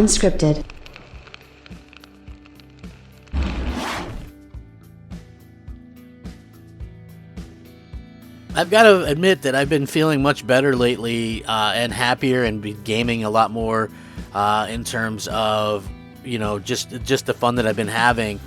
unscripted. I've got to admit that I've been feeling much better lately and happier, and been gaming a lot more in terms of, you know, just the fun that I've been having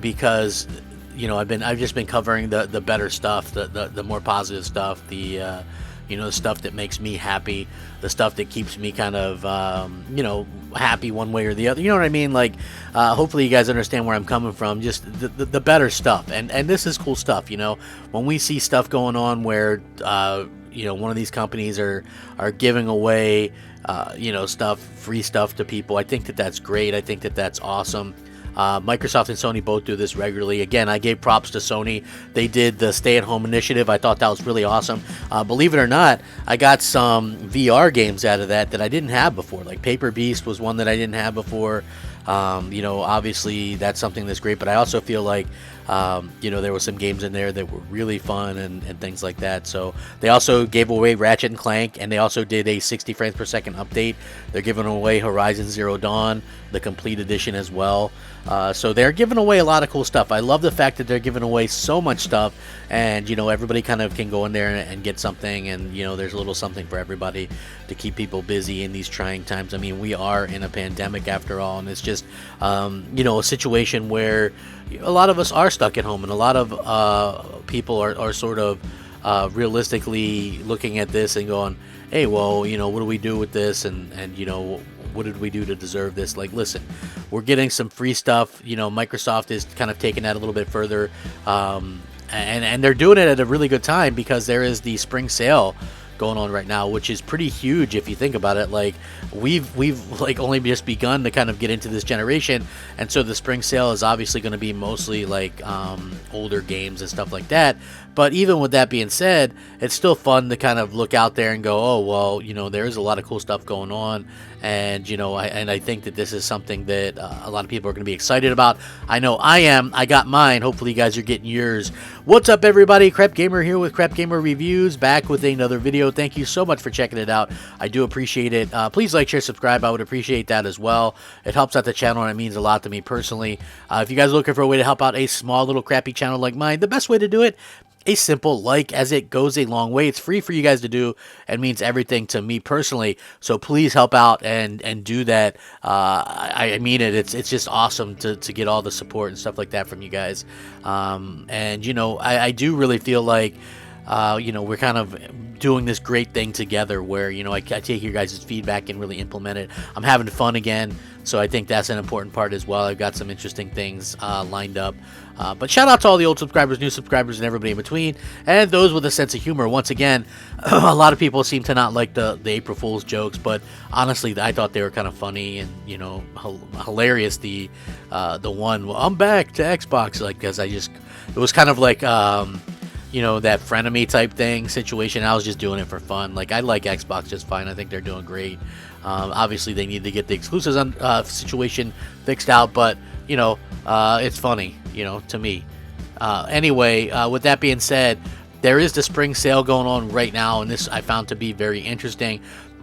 because, you know, I've just been covering the better stuff, the more positive stuff, the you know, the stuff that makes me happy, the stuff that keeps me kind of you know, happy one way or the other. You know what I mean? Like, hopefully you guys understand where I'm coming from. Just the better stuff, and this is cool stuff. You know, when we see stuff going on where you know, one of these companies are giving away you know, free stuff to people, I think that's great. I think that's awesome. Microsoft and Sony both do this regularly. Again, I gave props to Sony. They did the stay-at-home initiative. I thought that was really awesome. Believe it or not, I got some VR games out of that I didn't have before. Like Paper Beast was one that I didn't have before. You know, obviously that's something that's great, but I also feel like you know, there were some games in there that were really fun and things like that. So they also gave away Ratchet and Clank, and they also did a 60 frames per second update. They're giving away Horizon Zero Dawn, the complete edition as well. So they're giving away a lot of cool stuff. I love the fact that they're giving away so much stuff, and you know, everybody kind of can go in there and get something, and you know, there's a little something for everybody to keep people busy in these trying times. I mean, we are in a pandemic after all, and it's just you know, a situation where a lot of us are stuck at home, and a lot of people are sort of realistically looking at this and going, hey, well, you know, what do we do with this, and you know, what did we do to deserve this? Like, listen, we're getting some free stuff. You know, Microsoft is kind of taking that a little bit further, and they're doing it at a really good time because there is the spring sale going on right now, which is pretty huge if you think about it. Like, we've like only just begun to kind of get into this generation, and so the spring sale is obviously going to be mostly like older games and stuff like that. But even with that being said, it's still fun to kind of look out there and go, oh, well, you know, there is a lot of cool stuff going on. And, you know, I think that this is something that a lot of people are going to be excited about. I know I am. I got mine. Hopefully you guys are getting yours. What's up, everybody? Crapgamer here with Crapgamer Reviews, back with another video. Thank you so much for checking it out. I do appreciate it. Please like, share, subscribe. I would appreciate that as well. It helps out the channel, and it means a lot to me personally. If you guys are looking for a way to help out a small little crappy channel like mine, the best way to do it, a simple like, as it goes a long way. It's free for you guys to do and means everything to me personally. So please help out and do that. I mean it. It's just awesome to get all the support and stuff like that from you guys. And you know, I do really feel like you know, we're kind of doing this great thing together where, you know, I take your guys' feedback and really implement it. I'm having fun again, so I think that's an important part as well. I've got some interesting things lined up. But shout out to all the old subscribers, new subscribers, and everybody in between, and those with a sense of humor. Once again, a lot of people seem to not like the April Fool's jokes, but honestly, I thought they were kind of funny and, you know, hilarious. The one, well, I'm back to Xbox, like, because it was kind of like you know, that frenemy type thing situation. I was just doing it for fun. Like, I like Xbox just fine. I think they're doing great. Obviously, they need to get the exclusives situation fixed out, but, you know, it's funny, you know, to me. Anyway, with that being said, there is the spring sale going on right now, and this I found to be very interesting,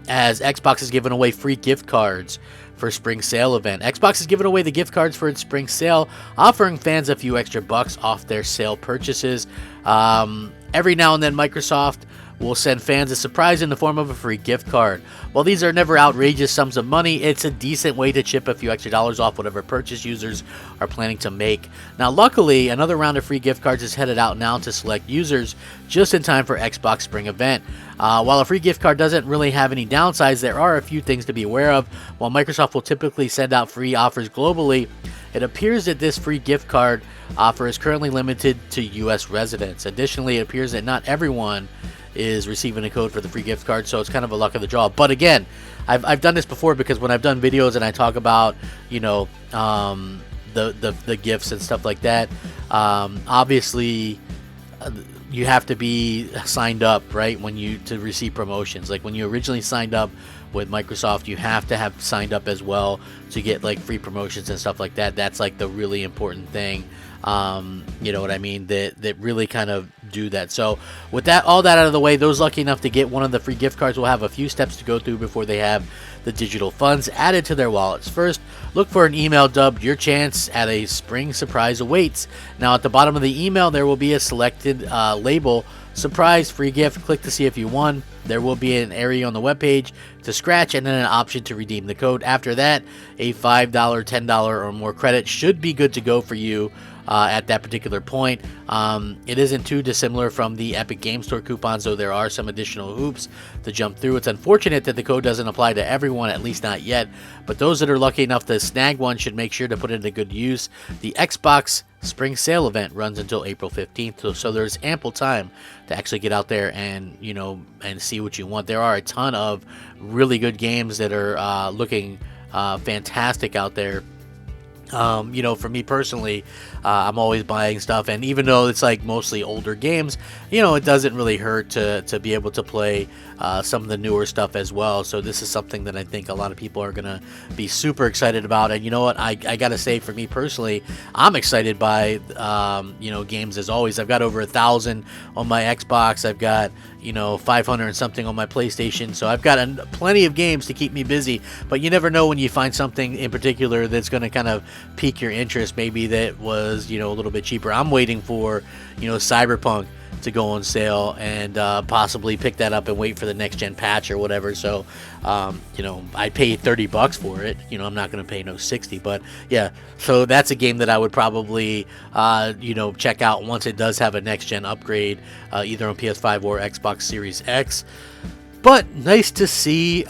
as Xbox is giving away free gift cards for spring sale event. Xbox is giving away the gift cards for its spring sale, offering fans a few extra bucks off their sale purchases. Every now and then, Microsoft will send fans a surprise in the form of a free gift card. While these are never outrageous sums of money, it's a decent way to chip a few extra dollars off whatever purchase users are planning to make. Now, luckily, another round of free gift cards is headed out now to select users just in time for Xbox Spring event. While a free gift card doesn't really have any downsides, there are a few things to be aware of. While Microsoft will typically send out free offers globally, it appears that this free gift card offer is currently limited to U.S. residents. Additionally, it appears that not everyone is receiving a code for the free gift card, so it's kind of a luck of the draw. But again, I've done this before, because when I've done videos and I talk about, you know, the gifts and stuff like that, obviously you have to be signed up, right, to receive promotions. Like, when you originally signed up with Microsoft, you have to have signed up as well to get like free promotions and stuff like that. That's like the really important thing. You know what I mean, that really kind of do that. So with that, all that out of the way, those lucky enough to get one of the free gift cards will have a few steps to go through before they have the digital funds added to their wallets. First, look for an email dubbed "Your Chance at a Spring Surprise Awaits." Now at the bottom of the email there will be a selected label, "Surprise Free Gift." Click to see if you won. There will be an area on the webpage to scratch and then an option to redeem the code. After that, a $5, $10 or more credit should be good to go for you at that particular point. It isn't too dissimilar from the Epic Game Store coupons, though there are some additional hoops to jump through. It's unfortunate that the code doesn't apply to everyone, at least not yet, but those that are lucky enough to snag one should make sure to put it to good use. The Xbox Spring Sale event runs until April 15th, so there's ample time to actually get out there and, you know, and see what you want. There are a ton of really good games that are looking fantastic out there. You know, for me personally, I'm always buying stuff, and even though it's like mostly older games, you know, it doesn't really hurt to be able to play some of the newer stuff as well. So this is something that I think a lot of people are gonna be super excited about. And you know what, I gotta say, for me personally, I'm excited by you know, games as always. I've got over 1,000 on my Xbox. I've got, you know, 500 and something on my PlayStation, so I've got plenty of games to keep me busy. But you never know when you find something in particular that's going to kind of pique your interest, maybe that was, you know, a little bit cheaper. I'm waiting for, you know, Cyberpunk to go on sale and possibly pick that up and wait for the next gen patch or whatever. So you know, I paid $30 for it. You know, I'm not going to pay no 60, but yeah, so that's a game that I would probably you know, check out once it does have a next gen upgrade, either on PS5 or Xbox Series X. But nice to see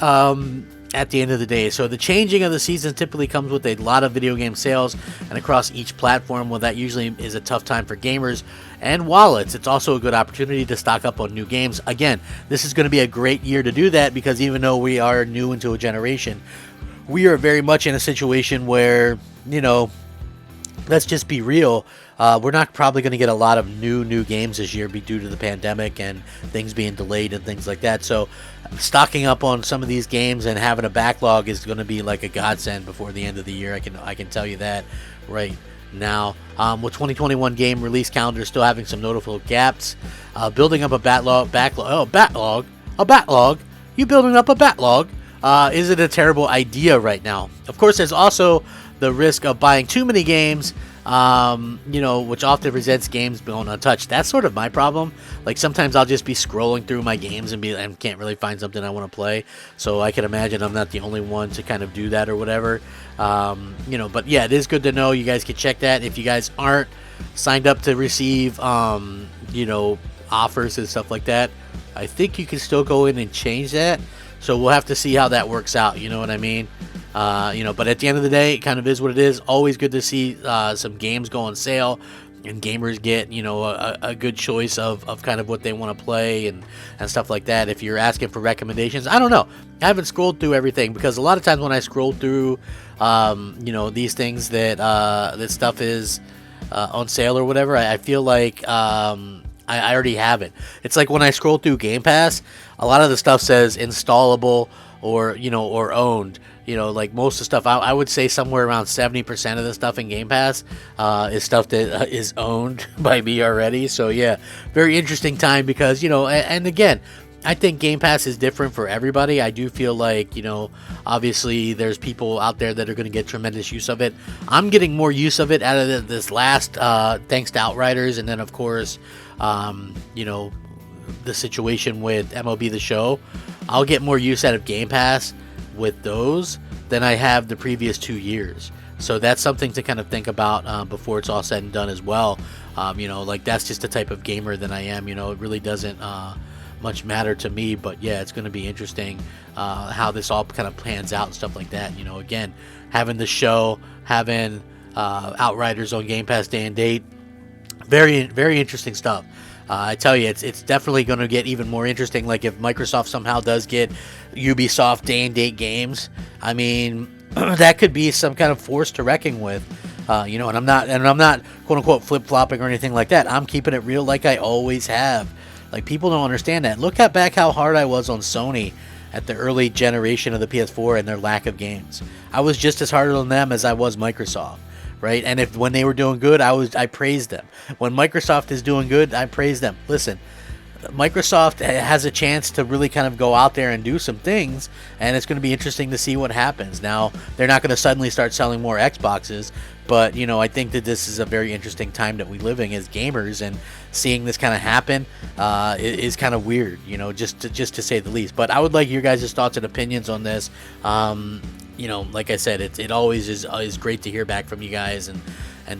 at the end of the day. So the changing of the season typically comes with a lot of video game sales, and across each platform, well, that usually is a tough time for gamers and wallets. It's also a good opportunity to stock up on new games. Again, this is going to be a great year to do that, because even though we are new into a generation, we are very much in a situation where, you know, let's just be real, we're not probably going to get a lot of new games this year due to the pandemic and things being delayed and things like that. So stocking up on some of these games and having a backlog is going to be like a godsend before the end of the year. I can tell you that right now. With 2021 game release calendar still having some notable gaps, building up a backlog. You building up a backlog? Is it a terrible idea right now? Of course, there's also the risk of buying too many games, you know, which often presents games going untouched. That's sort of my problem. Like, sometimes I'll just be scrolling through my games and can't really find something I want to play. So I can imagine I'm not the only one to kind of do that or whatever. You know, but yeah, it is good to know. You guys can check that. If you guys aren't signed up to receive, you know, offers and stuff like that, I think you can still go in and change that. So we'll have to see how that works out. You know what I mean? You know, but at the end of the day, it kind of is what it is. Always good to see some games go on sale and gamers get, you know, a good choice of kind of what they want to play and stuff like that. If you're asking for recommendations, I don't know. I haven't scrolled through everything, because a lot of times when I scroll through, you know, these things that that stuff is on sale or whatever, I feel like I already have it. It's like when I scroll through Game Pass, a lot of the stuff says installable or, you know, or owned. You know, like most of the stuff, I would say somewhere around 70% of the stuff in Game Pass is stuff that is owned by me already. So yeah, very interesting time, because, you know, and again, I think Game Pass is different for everybody. I do feel like, you know, obviously there's people out there that are going to get tremendous use of it. I'm getting more use of it out of this last, thanks to Outriders, and then of course, you know, the situation with MLB The Show. I'll get more use out of Game Pass with those than I have the previous 2 years. So that's something to kind of think about before it's all said and done as well. You know, like, that's just the type of gamer that I am. You know, it really doesn't much matter to me, but yeah, it's going to be interesting how this all kind of plans out and stuff like that. You know, again, having the show, having Outriders on Game Pass day and date, very, very interesting stuff. I tell you, it's definitely going to get even more interesting. Like, if Microsoft somehow does get Ubisoft day and date games, I mean, that could be some kind of force to reckon with. You know, and I'm not quote unquote flip flopping or anything like that. I'm keeping it real, like I always have. Like, people don't understand that. Look at back how hard I was on Sony at the early generation of the PS4 and their lack of games. I was just as hard on them as I was Microsoft. right? And if when they were doing good, I praised them. When Microsoft is doing good, I praise them. Listen, Microsoft has a chance to really kind of go out there and do some things, and it's going to be interesting to see what happens. Now, they're not going to suddenly start selling more Xboxes, but you know, I think that this is a very interesting time that we live in as gamers, and seeing this kind of happen is kind of weird, you know, just to say the least. But I would like your guys' thoughts and opinions on this. You know, like I said, it always is great to hear back from you guys and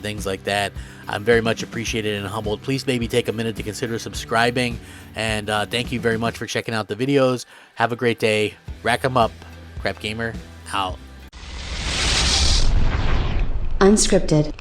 things like that. I'm very much appreciated and humbled. Please maybe take a minute to consider subscribing, and thank you very much for checking out the videos. Have a great day. Rack 'em up. Crapgamer out. Unscripted.